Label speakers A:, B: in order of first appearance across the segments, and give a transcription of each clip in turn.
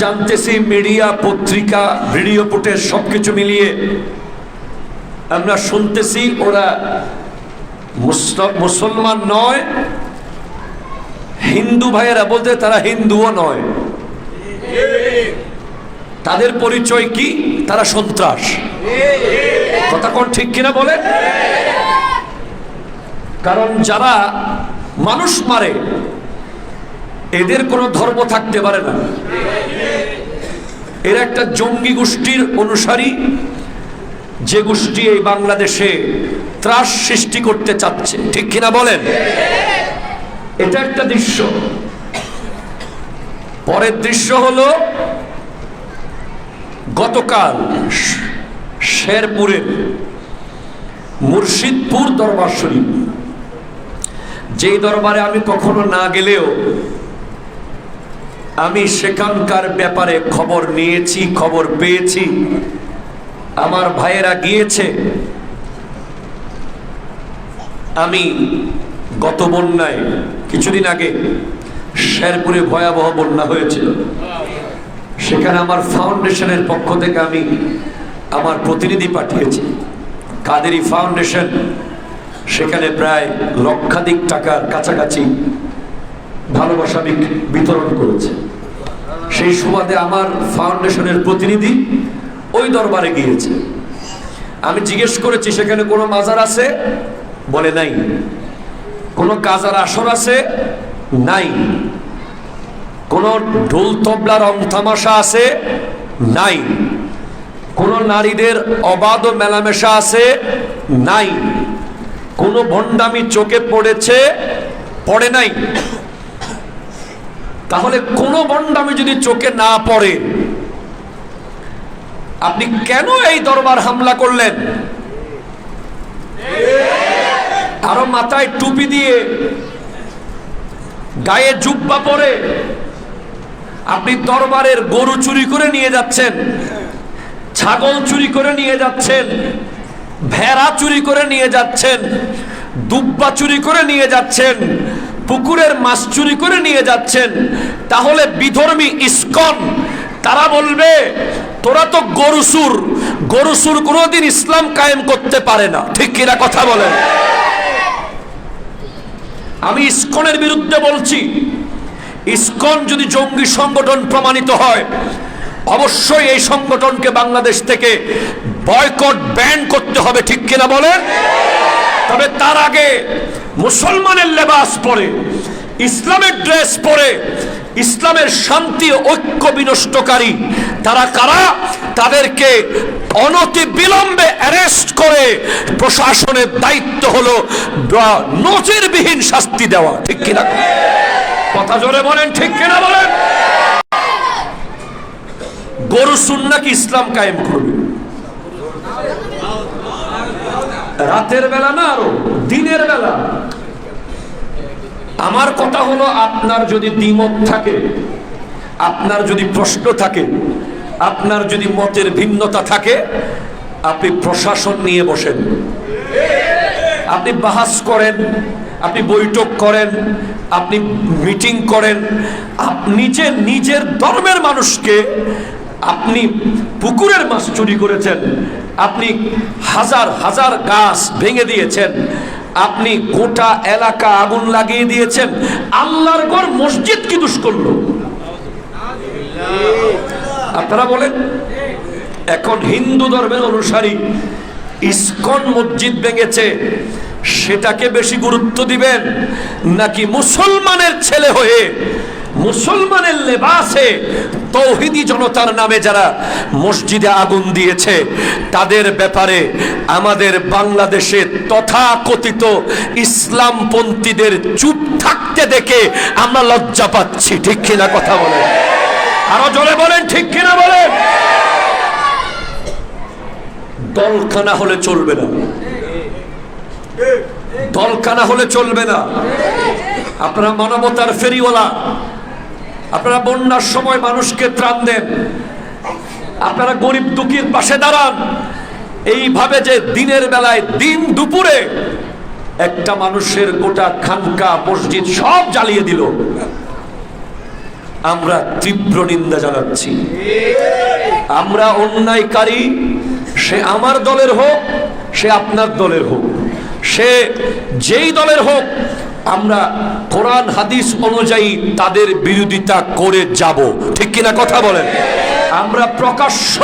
A: জানতেছি মিডিয়া, পত্রিকা, video footage সবকিছু মিলিয়ে আমরা শুনতেছি ওরা মুসলমান নয়, হিন্দু ভাইয়েরা বলতে তারা হিন্দুও নয়, তাদের পরিচয় কি? তারা সন্ত্রাস। কথা কোন ঠিক কিনা বলে? কারণ যারা মানুষ মারে এদের কোনো ধর্ম থাকতে পারে না। এরা একটা জঙ্গি গোষ্ঠীর অনুসারী, যে গোষ্ঠী এই বাংলাদেশে ত্রাস সৃষ্টি করতে চাচ্ছে। ঠিক কিনা বলেন? এটা একটা দৃশ্য। পরের দৃশ্য হলো গতকাল শেরপুরের মুর্শিদপুর দরবার শরীফ, যেই দরবারে আমি কখনো না গেলেও আমি সেখানকার ব্যাপারে খবর নিয়েছি, খবর পেয়েছি, আমার ভাইয়েরা গিয়েছে। আমি গত বন্যায় কিছুদিন আগে শেরপুরে ভয়াবহ বন্যা হয়েছিল, সেখানে আমার ফাউন্ডেশনের পক্ষ থেকে আমি আমার প্রতিনিধি পাঠিয়েছি। কাদেরি ফাউন্ডেশন সেখানে প্রায় লক্ষাধিক টাকার কাছাকাছি ভালোবাসা বিতরণ করেছে। সেই সুবাদে আমার ফাউন্ডেশনের প্রতিনিধি ওই দরবারে গিয়েছে। আমি জিজ্ঞেস করেছি সেখানে কোনো মাজার আছে? বলে নাই। কোনো কাজার আসর আছে? নাই। কোনো ঢোল তবলা রং তামাশা আছে? নাই। কোনো নারীদের অবাধ মেলামেশা আছে? নাই। কোনো ভণ্ডামি চোখে পড়েছে? পড়ে নাই। তাহলে কোনো ভণ্ডামি যদি চোখে না পড়ে, আপনি কেন এই দরবার হামলা করলেন? আরো মাথায় টুপি দিয়ে, গায়ে জুব্বা পরে আপনি দরবারের গরু চুরি করে নিয়ে যাচ্ছেন, ছাগল চুরি করে নিয়ে যাচ্ছেন, ভেড়া চুরি করে নিয়ে যাচ্ছেন, দুব্বা চুরি করে নিয়ে যাচ্ছেন, পুকুরের মাছ চুরি করে নিয়ে যাচ্ছেন। তাহলে বিধর্মী ইসকন তারা বলবে তোরা তো গরুসুর, গরুসুর কোনোদিন ইসলাম কায়েম করতে পারে না। ঠিক কিনা কথা বলেন? আমি ইসকনের বিরুদ্ধে বলছি। ইসকন যদি জঙ্গি সংগঠন প্রমাণিত হয়, অবশ্যই এই সংগঠনকে বাংলাদেশ থেকে বয়কট, ব্যান করতে হবে। ঠিক কিনা বলেন? তবে তার আগে মুসলমানের লেবাস পরে, ইসলামের ড্রেস পরে, ইসলামের শান্তি ঐক্য বিনষ্টকারী তারা কারা, তাদেরকে অনতি বিলম্বে অ্যারেস্ট করে প্রশাসনের দায়িত্ব হলো নজিরবিহীন শাস্তি দেওয়া। ঠিক কিনা? কথা জোরে বলেন। ঠিক কিনা বলেন? গরু সুন্নাহ কি ইসলাম কায়েম করবে? রাতের বেলা না, আরো দিনের বেলা। আমার কথা হলো, আপনার যদি দ্বিমত থাকে, আপনার যদি প্রশ্ন থাকে, আপনার যদি মতের ভিন্নতা থাকে, আপনি প্রশাসন নিয়ে বসেন, আপনি বাহাস করেন, আপনি বৈঠক করেন, আপনি মিটিং করেন। আপনি যে নিজের ধর্মের মানুষকে, আপনি পুকুরের মাছ চুরি করেছেন, আপনি হাজার হাজার গাছ ভেঙে দিয়েছেন, আপনি গোটা এলাকা আগুন লাগিয়ে দিয়েছেন, আল্লাহর ঘর মসজিদ কি দোষ করলো? আপনারা বলেন। এখন হিন্দু ধর্মের অনুসারী ইসকন মসজিদ ভেঙেছে, সেটাকে বেশি গুরুত্ব দিবেন, নাকি মুসলমানের ছেলে হয়ে, মুসলমানের লেবাসে তৌহিদি জনতার নামে যারা মসজিদে আগুন দিয়েছে তাদের ব্যাপারে আমাদের বাংলাদেশে তথাকথিত ইসলামপন্থীদের চুপ থাকতে দেখে আমরা লজ্জা পাচ্ছি? ঠিক কিনা কথা বলেন? আরো জোরে বলেন। ঠিক কিনা বলেন? দলখানা হলে চলবে না, দলখানা হলে চলবে না। আপনারা মানবতার ফেরিওয়ালা, আপনারা বন্যার সময় মানুষকে ত্রাণ দেন, আপনারা গরিব দুঃখীর পাশে দাঁড়ান। এইভাবে যে দিনের বেলায়, দিন দুপুরে একটা মানুষের গোটা খানকা মসজিদ সব জ্বালিয়ে দিল, আমরা তীব্র নিন্দা জানাচ্ছি। আমরা অন্যায়কারী, সে আমার দলের হোক, সে আপনার দলের হোক, সে যেই দলের হোক, আমরা কোরআন হাদিস অনুযায়ী তাদের বিরোধিতা করে যাব। ঠিক কিনা কথা বলেন? আমরা প্রকাশ্য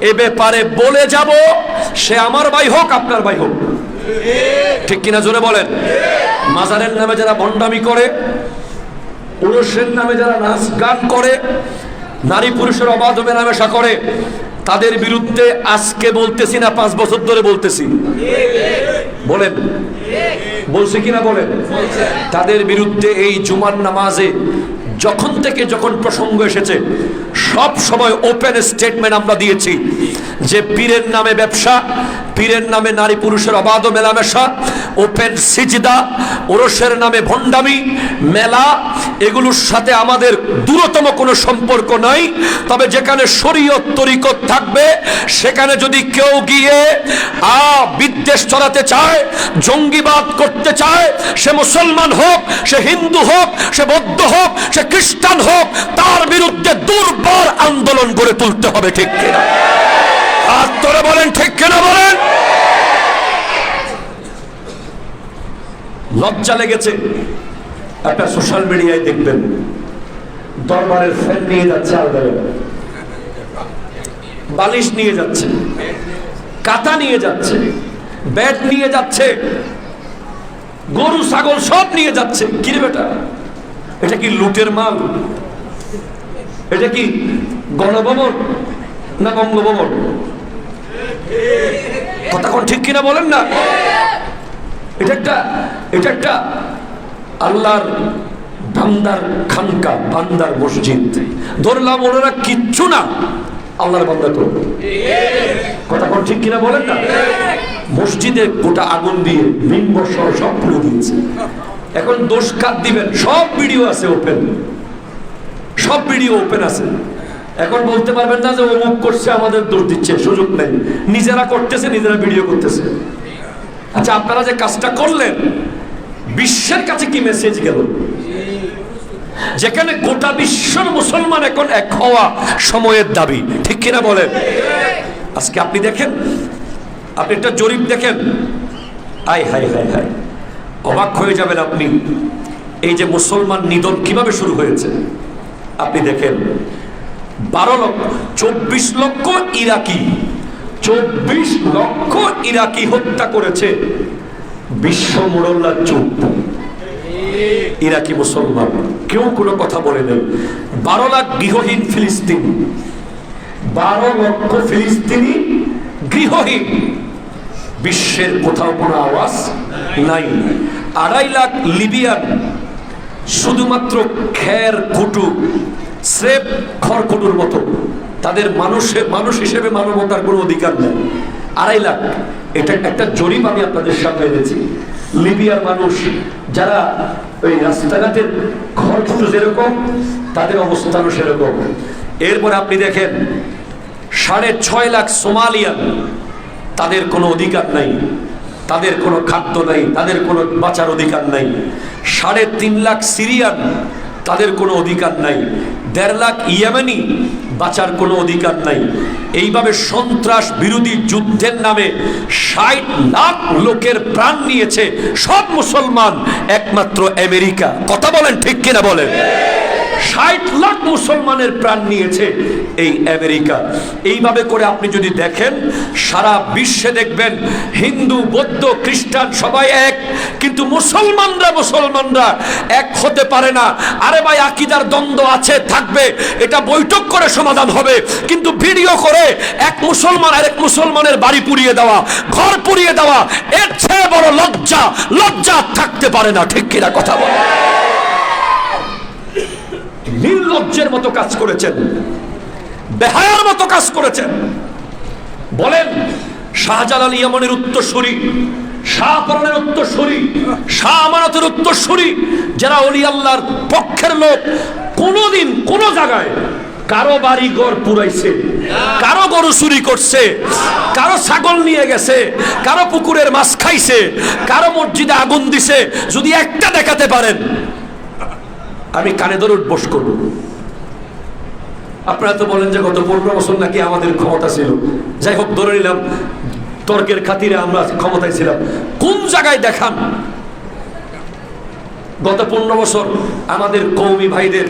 A: এ ব্যাপারে বলে যাব, সে আমার ভাই হোক, আপনার ভাই হোক। ঠিক কিনা জোরে বলেন? মাজারের নামে যারা ভণ্ডামি করে, পুরুষের নামে যারা নাচ গান করে, নারী পুরুষের অবাধ মেলামেশা করে, তাদের বিরুদ্ধে আজকে বলতেছি না, 5 বছর ধরে বলতেছি। বলেন বলছে কিনা বলেন? তাদের বিরুদ্ধে এই জুমার নামাজে যখন প্রসঙ্গ এসেছে সব সময় ওপেন স্টেটমেন্ট আমরা দিয়েছি যে পীরের নামে ব্যবসা, পীরের নামে নারী পুরুষের অবাধ মেলামেশা, ওপেন সিজদা, ওরসের নামে ভণ্ডামি, মেলা, এগুলোর সাথে আমাদের দূরতম কোনো সম্পর্ক নাই। তবে যেখানে শরীয়ত তরিকত থাকবে, সেখানে যদি কেউ গিয়ে বিদ্বেষ ছড়াতে চায়, জঙ্গিবাদ করতে চায়, সে মুসলমান হোক, সে হিন্দু হোক, সে বৌদ্ধ হোক, সে খ্রিস্টান হোক, তার বিরুদ্ধে দুর্বার আন্দোলন গড়ে তুলতে হবে। ঠিক কিনা? আর তোরা বলেন ঠিক কিনা বলেন? লজ্জা লেগেছে, একটা সোশ্যাল মিডিয়ায় দেখবেন দরবারের ফ্যান নিয়ে যাচ্ছে, বালিশ নিয়ে যাচ্ছে, কাঁথা নিয়ে যাচ্ছে, ব্যাট নিয়ে যাচ্ছে, গরু ছাগল সব নিয়ে যাচ্ছে। কি রে বেটা, এটা কি লুটের মাল? এটা কি গণভবন না বঙ্গভবন? কথা কোন ঠিক কিনা বলেন না? এটা একটা আল্লাহর বান্দার খানকা, বান্দার মসজিদ। ধরলাম ওনারা কিচ্ছু না, আল্লাহর বান্দা তো। কথা কোন ঠিক কিনা বলেন না? মসজিদে গোটা আগুন দিয়ে বিম্ব সহ সব পুড়ে দিয়েছে। এখন দোষ কার দিবেন? সব ভিডিও আছে ওপেন, সব ভিডিও ওপেন আছে। এখন বলতে পারবেন না যে অমুক করছে আমাদের দোষ দিচ্ছে, সুযোগ নেই। নিজেরা করতেছে, নিজেরা ভিডিও করতেছে। আচ্ছা, আপনারা যে কাজটা করলেন, বিশ্বের কাছে কি মেসেজ গেল? যেখানে গোটা বিশ্বের মুসলমান এখন এক হওয়া সময়ের দাবি। ঠিক কিনা বলেন? আজকে আপনি দেখেন, আপনি একটা জরিপ দেখেন, আয় হায় হায় হায়, অবাক হয়ে যাবেন আপনি। এই যে মুসলমান নিধন কিভাবে শুরু হয়েছে আপনি দেখেন। 24 লক্ষ ইরাকি, 24 লক্ষ ইরাকি হত্যা করেছে বিশ্ব মোড়ল্লা চুপ। ইরাকি মুসলমান, কেউ কোনো কথা বলে নেই। 12 লাখ গৃহহীন ফিলিস্তিন, 12 লক্ষ ফিলিস্তিনি গৃহহীন। বিশ্বের কোথাও কোনো আওয়াজ নাই। 2.5 লাখ লিবিয়ান, শুধুমাত্র খের কুটু, স্রেফ খড়কুটুর মতো, তাদের মানুষ হিসেবে মানবতার কোনো অধিকার নেই। 2.5 লাখ। এটা একটা জরিপ আমি আপনাদের সামনে এনেছি। লিবিয়ার মানুষ যারা ওই রাস্তাঘাটের খড়কুটু যেরকম, তাদের অবস্থানও সেরকম। এরপর আপনি দেখেন 6.5 লাখ সোমালিয়ান, তাদের কোনো অধিকার নাই, তাদের কোনো খাদ্য নাই, তাদের কোনো বাঁচার অধিকার নাই। 3.5 লাখ সিরিয়ান, তাদের কোনো অধিকার নাই। 1.5 লাখ ইয়েমেনি, বাঁচার কোনো অধিকার নাই। এইভাবে সন্ত্রাস বিরোধী যুদ্ধের নামে 60 লাখ লোকের প্রাণ নিয়েছে সব মুসলমান, একমাত্র আমেরিকা। কথা বলেন ঠিক কিনা বলেন? 60 লাখ মুসলমানের প্রাণ নিয়েছে এই আমেরিকা। এইভাবে করে আপনি যদি দেখেন সারা বিশ্বে দেখবেন হিন্দু, বৌদ্ধ, খ্রিস্টান সবাই এক, কিন্তু মুসলমানরা এক হতে পারে না। আরে ভাই, আকীদার দ্বন্দ্ব আছে, থাকবে, এটা বৈঠক করে সমাধান হবে, কিন্তু ভিডিও করে এক মুসলমান আরেক মুসলমানের বাড়ি পুড়িয়ে দেওয়া, ঘর পুড়িয়ে দেওয়া, এর চেয়ে বড় লজ্জা থাকতে পারে না। ঠিক কিনা কথা বলে? নির্লজ্জের মতো কাজ করেছেন, বেহায়ার মতো কাজ করেছেন। বলেন, শাহজালাল ইয়ামানের উত্তরসূরি, শাহপরানের উত্তরসূরি, শাহ আমানতের উত্তরসূরি, যারা ওলি আল্লাহর পক্ষের লোক, কোনোদিন কোনো জায়গায় কারো বাড়ি ঘর পুরাইছে, কারো গরু চুরি করছে, কারো ছাগল নিয়ে গেছে, কারো পুকুরের মাছ খাইছে, কারো মসজিদে আগুন দিছে, যদি একটা দেখাতে পারেন, আমি কানে ধরে উঠবোস করব। আপনারা তো বলেন যে গত 15 বছর নাকি আমাদের ক্ষমতা ছিল। যাই হোক, ধরে নিলাম তর্কের খাতিরে আমরা ক্ষমতায় ছিলাম। কোন জায়গায় দেখান গত 15 বছর আমাদের কওমি ভাইদের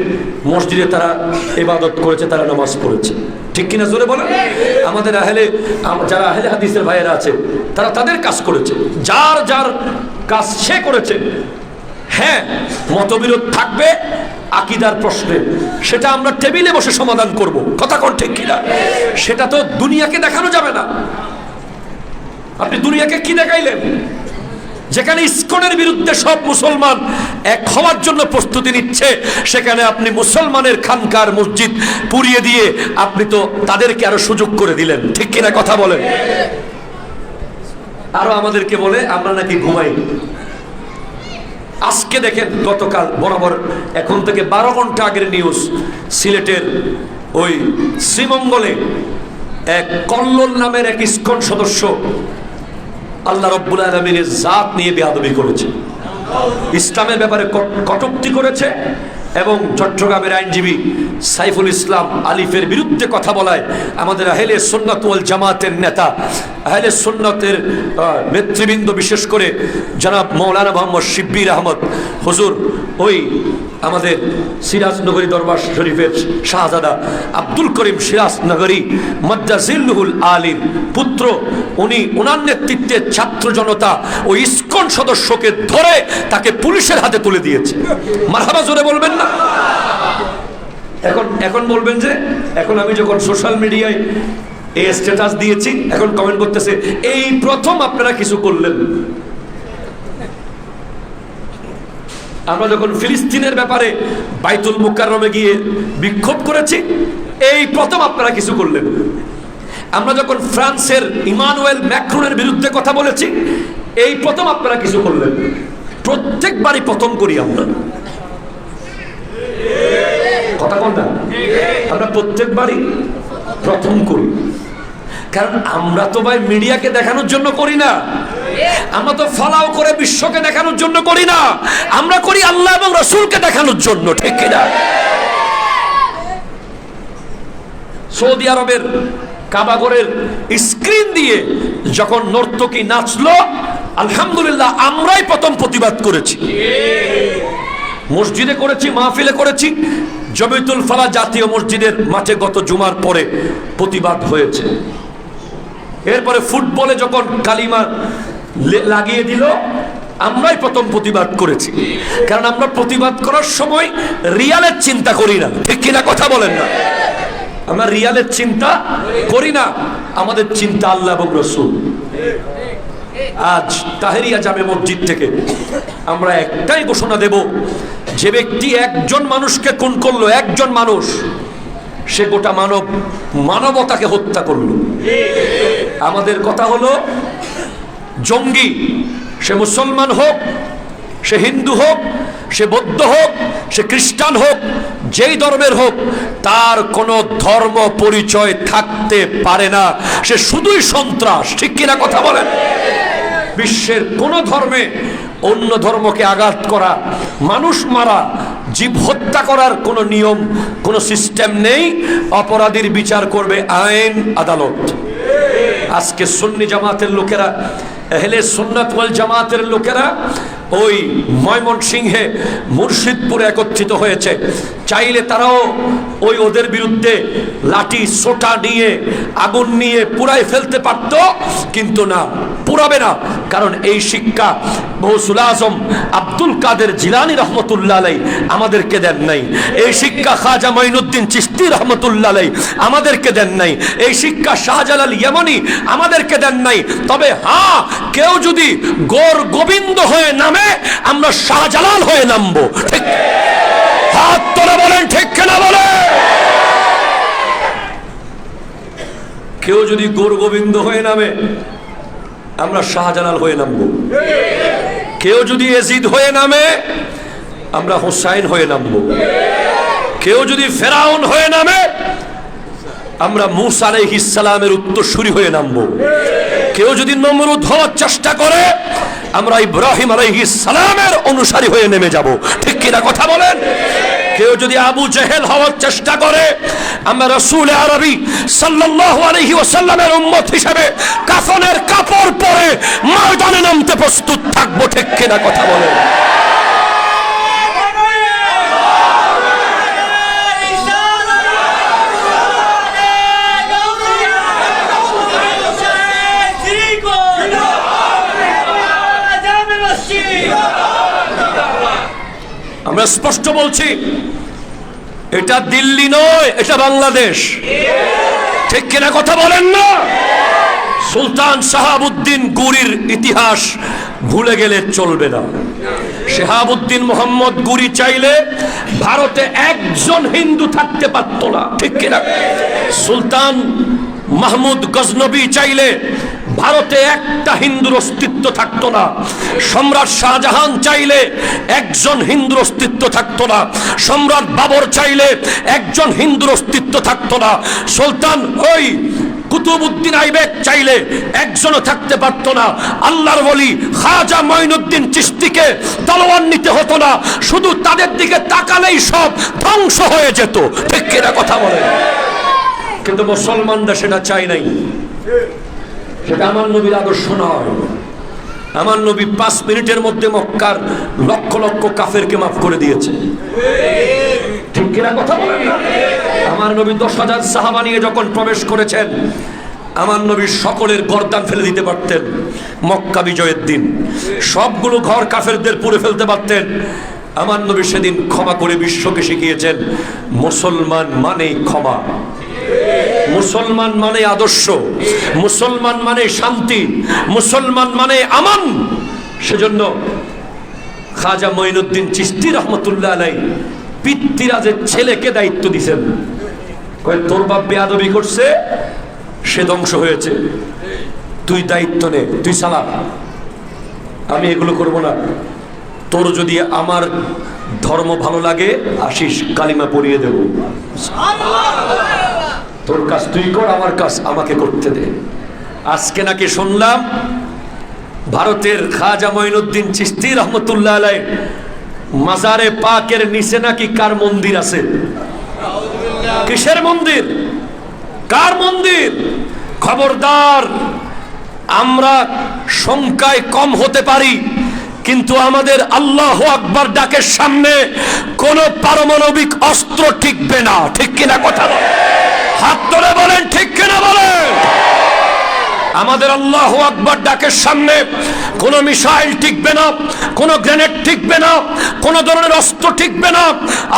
A: মসজিদে তারা ইবাদত করেছে, তারা নামাজ পড়েছে? ঠিক কিনা জোরে বলেন। আমাদের যারা আহলে হাদিসের ভাইয়েরা আছে তারা তাদের কাজ করেছে, যার যার কাজ সে করেছে। হ্যাঁ, মতবিরোধ থাকবে আকীদার প্রশ্নে, সেটা আমরা টেবিলে বসে সমাধান করব। কথা কোন ঠিক কিনা? সেটা তো দুনিয়াকে দেখানো যাবে না। আপনি দুনিয়াকে কি দেখাইলেন? যেখানে ইসকনের বিরুদ্ধে সব মুসলমান এক হওয়ার জন্য প্রস্তুতি নিচ্ছে, সেখানে আপনি মুসলমানের খানকার মসজিদ পুড়িয়ে দিয়ে আপনি তো তাদেরকে আরো সুযোগ করে দিলেন। ঠিক কিনা কথা বলেন। আরো আমাদেরকে বলে আমরা নাকি ঘুমাই। আজকে দেখেন, গতকাল বরাবর এখন থেকে 12 ঘন্টা আগের নিউজ, সিলেটের ওই শ্রীমঙ্গলে এক কল্লোল নামের এক ইসকন সদস্য আল্লাহ রাব্বুল আলামিনের জাত নিয়ে বেয়াদবি করেছে, ইসলামের ব্যাপারে কটূক্তি করেছে এবং চট্টগ্রামের আইনজীবী সাইফুল ইসলাম আলিফের বিরুদ্ধে কথা বলায় আমাদের আহলে সুন্নাত ওয়াল জামাতের নেতা, আহলে সুন্নাতের নেতৃবৃন্দ, বিশেষ করে জনাব মৌলানা মোহাম্মদ শিব্বির আহমদ হুজুর, ওই আমাদের সিরাজনগরী দরবার শরীফের শাহজাদা আব্দুল করিম সিরাজনগরী মাদ্দাজিল্লুহুল আলীর পুত্র, উনি ওনার নেতৃত্বে ছাত্র জনতা ওই ইসকন সদস্যকে ধরে তাকে পুলিশের হাতে তুলে দিয়েছে। মারহাবা জোরে বলবেন না? এখন বলবেন যে এখন আমি যখন সোশ্যাল মিডিয়ায় এই স্ট্যাটাস দিয়েছি, এখন কমেন্ট করতেছে এই প্রথম আপনারা কিছু করলেন। আমরা যখন ফিলিস্তিনের ব্যাপারে বাইতুল মুকাররমে গিয়ে বিক্ষোভ করেছি, এই প্রথম আপনারা কিছু করলেন। আমরা যখন ফ্রান্সের ইমানুয়েল ম্যাক্রনের বিরুদ্ধে কথা বলেছি, এই প্রথম আপনারা কিছু করলেন। প্রত্যেকবারই প্রথম করি আমরা, কথা বল না, আমরা প্রত্যেকবারই প্রথম করি। কারণ আমরা তো ভাই মিডিয়াকে দেখানোর জন্য করি না, আমরা তো ফলাও করে বিশ্বকে দেখানোর জন্য করি না, আমরা করি আল্লাহ এবং রাসূলকে দেখানোর জন্য। ঠিক কিনা? সৌদি আরবের কাবাগরের স্ক্রিন দিয়ে যখন নর্তকী নাচলো, আলহামদুলিল্লাহ আমরাই প্রথম প্রতিবাদ করেছি। মসজিদে করেছি, মাহফিলে করেছি, জমিতুল ফালা জাতীয় মসজিদের মাঠে গত জুমার পরে প্রতিবাদ হয়েছে। এরপরে ফুটবলে যখন কালিমা লাগিয়ে দিল, আমরাই প্রথম প্রতিবাদ করেছি। কারণ আমরা প্রতিবাদ করার সময় রিয়ালের চিন্তা করি না। ঠিক কিনা কথা বলেন না? আমরা রিয়ালের চিন্তা করি না, আমাদের চিন্তা আল্লাহ এবং রাসূল। আজ তাহেরিয়া জামে মসজিদ থেকে আমরা একটাই ঘোষণা দেব, যে ব্যক্তি একজন মানুষকে খুন করলো, একজন মানুষ, সে গোটা মানবতাকে হত্যা করলো। আমাদের কথা হলো, জঙ্গি সে মুসলমান হোক, সে হিন্দু হোক, সে বৌদ্ধ হোক, সে খ্রিস্টান হোক, যেই ধর্মের হোক, তার কোনো ধর্ম পরিচয় থাকতে পারে না, সে শুধুই সন্ত্রাস। ঠিক কিনা কথা বলেন? বিশ্বের কোন ধর্মে অন্য ধর্মকে আঘাত করা, মানুষ মারা, জীব হত্যা করার কোনো নিয়ম, কোনো সিস্টেম নেই। অপরাধীর বিচার করবে আইন, আদালত। আজকে সুন্নি জামাতের লোকেরা, আহলে সুন্নাত ওয়াল জামাতের লোকেরা ওই ময়মনসিংহে মুর্শিদপুরে একত্রিত হয়েছে। চাইলে তারাও ওই ওদের বিরুদ্ধে লাঠি সোটা নিয়ে, আগুন নিয়ে পুরাই ফেলতে পারত, কিন্তু না, পুরাবে না। কারণ এই শিক্ষা গৌসুল আজম আব্দুল কাদের জিলানী রহমতুল্লাহ আলাইহি আমাদেরকে দেন নাই। এই শিক্ষা খাজা মাইনুদ্দিন চিশতি রহমতুল্লাহ আলাইহি আমাদেরকে দেন নাই। এই শিক্ষা শাহজালাল ইয়ামানি আমাদেরকে দেন নাই। তবে হ্যাঁ, কেউ যদি গোর গোবিন্দ হয়ে নামে, আমরা শাহজালাল হয়ে নামবো। ঠিক? হাত তোলা বলেন, ঠিক কিনা বলে? কেউ যদি গোর গোবিন্দ হয়ে নামে, আমরা শাহজালাল হয়ে নামবো। কেউ যদি এজিদ হয়ে নামে, আমরা হুসাইন হয়ে নামবো। কেউ যদি ফেরাউন হয়ে নামে, আমরা মূসা আলাইহিস সালামের উত্তরসূরি হয়ে নামবো। কেউ যদি নমরুদ হওয়ার চেষ্টা করে, আমরা ইব্রাহিম আলাইহিস সালামের অনুসারী হয়ে নেমে যাব। ঠিক কিনা কথা বলেন? কেউ যদি আবু জেহেল হওয়ার চেষ্টা করে, আমরা রাসূল আরবি সাল্লাল্লাহু আলাইহি ওয়াসাল্লামের উম্মত হিসেবে কাফনের কাপড় পরে ময়দানে নামতে প্রস্তুত থাকবো। ঠিক কিনা কথা বলেন? আমরা স্পষ্ট বলছি, এটা দিল্লি নয়, এটা বাংলাদেশ। ঠিক কিনা কথা বলেন না? সুলতান শাহাবুদ্দিন গুরির ইতিহাস ভুলে গেলে চলবে না। শাহাবুদ্দিন মোহাম্মদ গুরি চাইলে ভারতে একজন হিন্দু থাকতে পারত না। ঠিক কিনা? সুলতান মাহমুদ গজনবী চাইলে ভারতে একটা হিন্দুর অস্তিত্ব থাকতো না। সম্রাট শাহজাহান চাইলে একজন হিন্দুর অস্তিত্ব থাকতো না। সম্রাট বাবর চাইলে একজন হিন্দুর অস্তিত্ব থাকতো না। সুলতান ওই কুতুবউদ্দিন আইবেক চাইলে একজনও থাকতে পারতো না। আল্লাহর ওলি খাজা মঈনুদ্দিন চিশতিকে তলোয়ার নিতে হতো না, শুধু তাদের দিকে তাকালেই সব ধ্বংস হয়ে যেত। ঠিক কিনা কথা বলেন? কিন্তু মুসলমানরা সেটা চায় নাই। সেটা আমার নবীর আদর্শ নয়। আমার নবী 5 মিনিটের মধ্যে মক্কার লক্ষ লক্ষ কাফেরকে মাফ করে দিয়েছে। ঠিক কিনা কথা বলেন না? আমার নবী 10,000 সাহাবা নিয়ে যখন প্রবেশ করেছেন, আমার নবী সকলের গর্দান ফেলে দিতে পারতেন। মক্কা বিজয়ের দিন সবগুলো ঘর কাফেরদের পুড়ে ফেলতে পারতেন। আমার নবী সেদিন ক্ষমা করে বিশ্বকে শিখিয়েছেন, মুসলমান মানেই ক্ষমা, মুসলমান মানে আদর্শ, মুসলমান মানে শান্তি, মুসলমান মানে আমান। সেজন্য খাজা মঈনুদ্দিন চিশতি রহমতুল্লাহ আলাইহি পিতৃরাজের ছেলেকে দায়িত্ব দিয়েছেন। কয় তোর বাপ বেয়াদবি করছে, সে ধ্বংস হয়েছে, তুই দায়িত্ব নে, তুই চালা, আমি এগুলো করব না। তোর যদি আমার ধর্ম ভালো লাগে আসিস, কালিমা পড়িয়ে দেব। তোর কাজ তুই কর, আমার কাজ আমাকে করতে দে। আজকে নাকি শুনলাম ভারতের খাজা মঈনুদ্দিন চিশতি রহমতুল্লাহ আলাইহি মাজারে পাকের নিচে নাকি কার মন্দির আছে? কিসের মন্দির? কার মন্দির? খবরদার, আমরা সংখ্যায় কম হতে পারি, কিন্তু আমাদের আল্লাহু আকবার ডাকের সামনে কোন পারমাণবিক অস্ত্র টিকবে না। ঠিক কিনা কথা বলেন? হাত ধরে বলেন ঠিক কিনা বলেন? আমাদের আল্লাহু আকবার ডাকের সামনে কোন মিসাইল টিকবে না, কোন গ্রেনেড টিকবে না, কোন ধরনের অস্ত্র টিকবে না।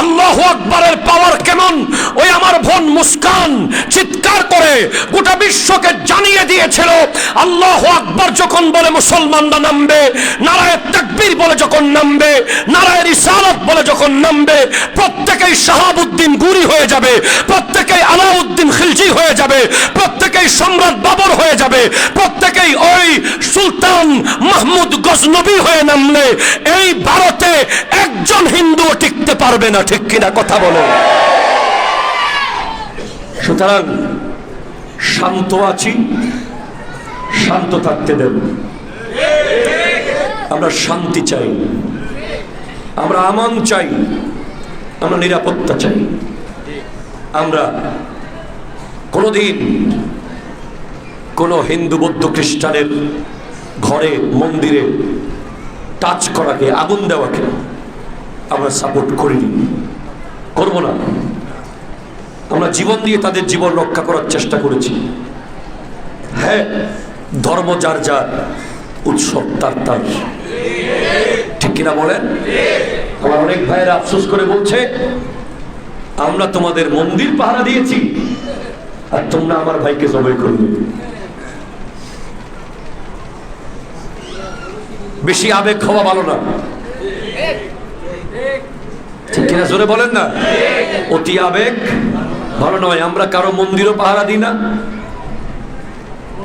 A: আল্লাহু আকবারের পাওয়ার কেমন ওই আমার বোন মুস্কান চিৎকার করে গোটা বিশ্বকে জানিয়ে দিয়েছিল। আল্লাহু আকবার যখন বলে মুসলমানরা নামবে, নারায়ে তাকবীর বলে যখন নামবে, নারায়ে রিসালাত বলে যখন নামবে, প্রত্যেকেই শাহাবুদ্দিন গুরি হয়ে যাবে, প্রত্যেকেই আলাউদ্দিন খিলজি হয়ে যাবে, প্রত্যেকেই সম্রাট বাবর হয়ে যাবে, প্রত্যেকেই ওই সুলতান মাহমুদ গজনবী হয়ে নামলে এই ভারতে একজন হিন্দু টিকতে পারবে না। ঠিক কিনা কথা বলে? সুতরাং শান্ত আছি, শান্ত থাকতে দেব। আমরা শান্তি চাই, আমরা আমান চাই, আমরা নিরাপত্তা চাই। আমরা কোনদিন কোন হিন্দু বৌদ্ধ খ্রিস্টানের ঘরে মন্দিরে টাচ করাকে, আগুন দেওয়াকে আমরা সাপোর্ট করিনি, করব না। আমরা জীবন দিয়ে তাদের জীবন রক্ষা করার চেষ্টা করেছি। হ্যাঁ, ধর্ম যার যার, উৎসব তার তার। ঠিক কিনা বলেন? আমার অনেক ভাইয়েরা আফসোস করে বলছে, আমরা তোমাদের মন্দির পাহারা দিয়েছি আর তোমরা আমার ভাইকে জবাই করবে। বেশি আবেগ হওয়া ভালো না। ঠিক কিনা জোরে বলেন না? অতি আবেগ ভালো নয়। আমরা কারো মন্দিরও পাহারা দিই না।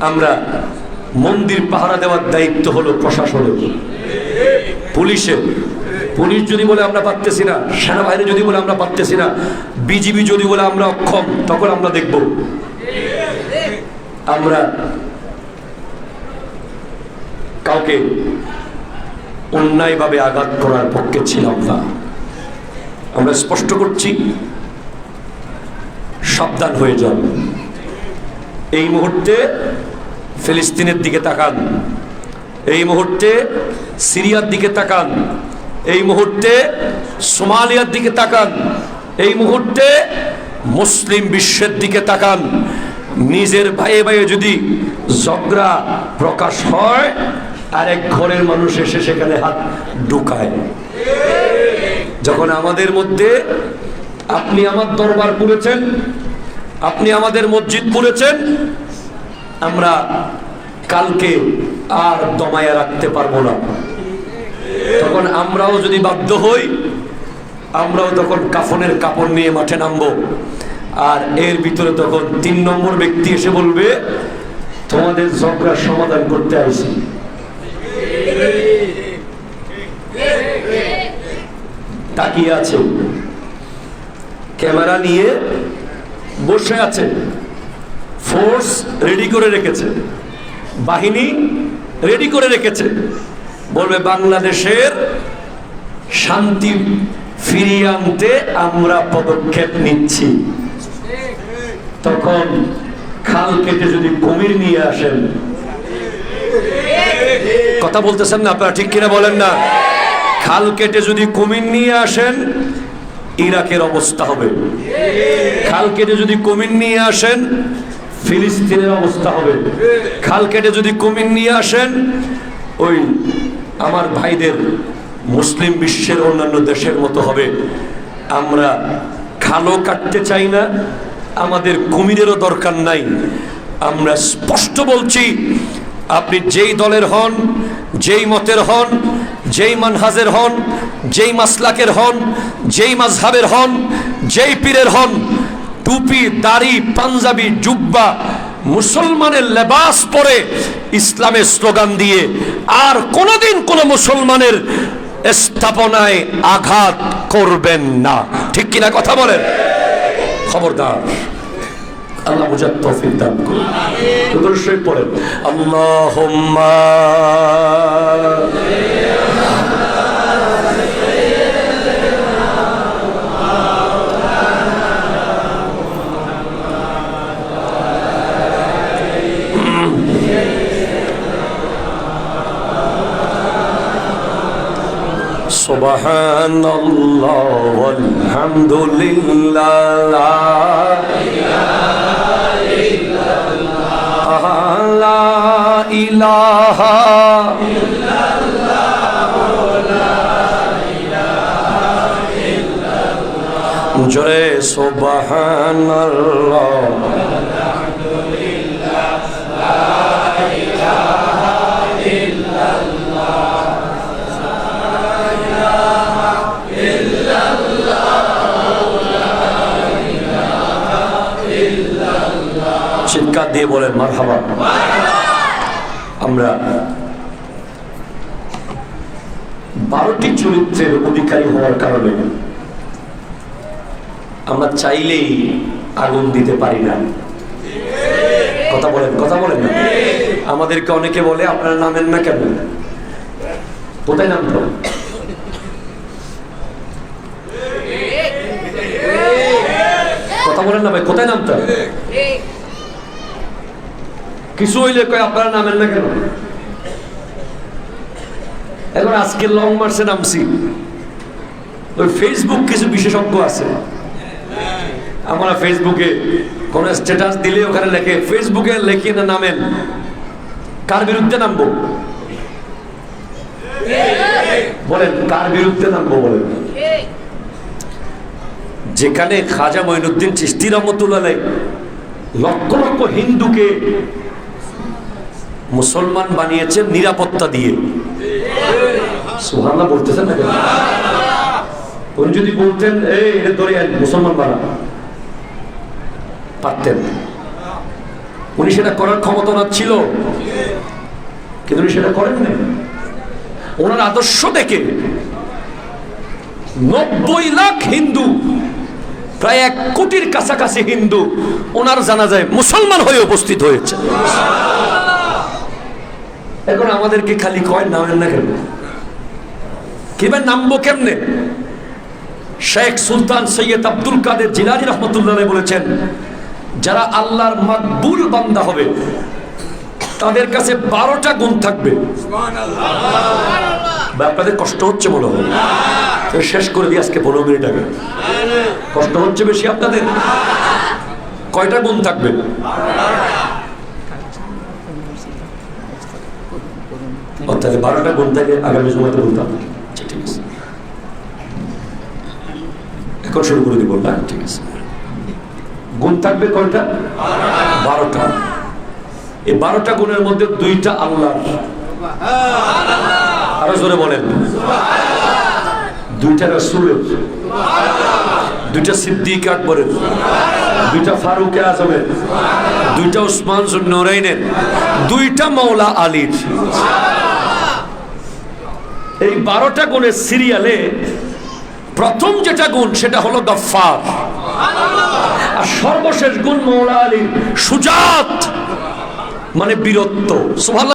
A: আমরা মন্দির পাহারা দেওয়ার দায়িত্ব হলো প্রশাসনের, পুলিশের। পুলিশ যদি বলে আমরা পারতেছি না, সেনাবাহিনী যদি বলে আমরা পারতেছি না, বিজিবি যদি বলে আমরা অক্ষম, তখন আমরা দেখব। আমরা কাউকে অন্যায়ভাবে আঘাত করার পক্ষে ছিলাম না। আমরা স্পষ্ট করছি, সাবধান হয়ে যান। এই মুহূর্তে ফিলিস্তিনের দিকে তাকান, এই মুহূর্তে সিরিয়ার দিকে তাকান, এই মুহূর্তে সোমালিয়ার দিকে তাকান, এই মুহূর্তে মুসলিম বিশ্বের দিকে তাকান। নিজের ভাইয়ে ভাইয়ে যদি ঝগড়া প্রকাশ হয়, আরেক ঘরের মানুষ এসে সেখানে হাত ঢুকায়। যখন আমাদের মধ্যে আপনি আমার দরবার পুড়েছেন, আপনি আমাদের মসজিদ পুড়েছেন, আমরা কালকে আর দমায়া রাখতে পারবো না। তখন আমরাও যদি বাধ্য হই, আমরাও তখন কাফনের কাপড় নিয়ে মাঠে নামবো। আর এর ভিতরে তখন 3 নম্বর ব্যক্তি এসে বলবে, তোমাদের ঝগড়ার সমাধান করতে আইছি। তাকিয়ে আছে, ক্যামেরা নিয়ে বসে আছে, ফোর্স রেডি করে রেখেছে, বাহিনী রেডি করে রেখেছে। বলবে বাংলাদেশের শান্তি ফিরিয়ে আনতে আমরা পদক্ষেপ নিচ্ছি। তখন খাল কেটে যদি কুমির নিয়ে আসেন, কথা বলতেছেন না আপনারা, ঠিক কিনা বলেন না? খাল কেটে যদি কুমির নিয়ে আসেন, ইরাকের অবস্থা হবে। খাল কেটে যদি কুমির নিয়ে আসেন, ফিলিস্তিনের অবস্থা হবে। খাল কেটে যদি কুমির নিয়ে আসেন, ওই আমার ভাইদের মুসলিম বিশ্বের অন্যান্য দেশের মতো হবে। আমরা খালও কাটতে চাই না, আমাদের কুমিরেরও দরকার নাই। আমরা স্পষ্ট বলছি, আপনি যেই দলের হন, যেই মতের হন, যেই মানহাজের হন, যেই মাসলাকের হন, যেই মাযহাবের হন, যেই পীরের হন, টুপি, দাড়ি, পাঞ্জাবি, জুব্বা, মুসলমানের লেবাস পরে ইসলামের স্লোগান দিয়ে আর কোনোদিন কোন মুসলমানের স্থাপনায় আঘাত করবেন না। ঠিক কিনা কথা বলেন? খবরদার। আল্লাহ বুঝার তৌফিক দান করুন। দুরূদ শরীফ পড়েন। আল্লাহুম্মা সুবহানাল্লাহ ওয়ালহামদুলিল্লাহ লা ইলাহা ইল্লাল্লাহ জোরে সুবহানাল্লাহ চিৎকার দিয়ে বলেন মারহাবা। আমরা 12টি চরিত্রের অধিকারী হওয়ার কারণে আমরা চাইলেই আগুন দিতে পারি না। কথা বলেন, কথা বলেন না। আমাদেরকে অনেকে বলে আপনারা নামেন না কেন? কোথায় নামতো? কথা বলেন না ভাই, কোথায় নামতো? কিছু হইলে কয় আপনারা নামেন না কেন? এখন আজকে লং মার্চে নামছি, ওই ফেসবুক কিছু বিশেষজ্ঞ আছে, আমরা ফেসবুকে কোন স্ট্যাটাস দিলে ওখানে লেখে, ফেসবুকে লেখে না নামেন, কার বিরুদ্ধে নামবো বলেন? কার বিরুদ্ধে নামবো বলেন? যেখানে খাজা মঈনুদ্দিন চিশতি রহমাতুল্লাহ আলাইহি লক্ষ লক্ষ হিন্দুকে মুসলমান বানিয়েছেন নিরাপত্তা দিয়ে। সুবহানাল্লাহ বলতেছেন না কেন? উনি যদি বলতেন এই এটা ধরে মুসলমান বানা, পারতেন। উনি সেটা করার ক্ষমতা ওনার ছিল, কিন্তু উনি সেটা করেন না। ওনার আদর্শ দেখে 90 লাখ হিন্দু, প্রায় 1 কোটির কাছাকাছি হিন্দু ওনার জানাজায় মুসলমান হয়ে উপস্থিত হয়েছে। এখন আমাদেরকে খালি কয় নামেন না কেন? কিভাবে নামবো কেমনে? শেখ সুলতান সৈয়দ আব্দুল কাদের জিলানী রহমতুল্লাহ আলাইহি বলেছেন, যারা আল্লাহর মাকবুল বান্দা হবে তাদের কাছে 12টা গুণ থাকবে। আপনাদের কষ্ট হচ্ছে মনে হয়, শেষ করে দিই আজকে 15 মিনিট আগে। কষ্ট হচ্ছে বেশি আপনাদের? কয়টা গুণ থাকবে? অর্থাৎ 12টা গুণ থাকে, আগামী সময়তে বলতাম। ঠিক আছে, এখন শুরু করে দিব না? ঠিক আছে, গুণ থাকবে কয়টা? 12টা। এই 12টা গুণের মধ্যে 2টা আল্লাহ, আরো জোরে বলেন, 2টা রাসূলের, 2টা সিদ্দিক আকবরের, 2টা ফারুক আজমের, 2টা উসমান যুন্নুরাইনের, 2টা মাওলা আলীর। এই 12টা গুণের সিরিয়ালে প্রথম যেটা গুণ সেটা হলো গফফার, আর সর্বশেষ গুণ মাওলা আলীর সুজাত, মানে বীরত্ব। সুবহানাল্লাহ।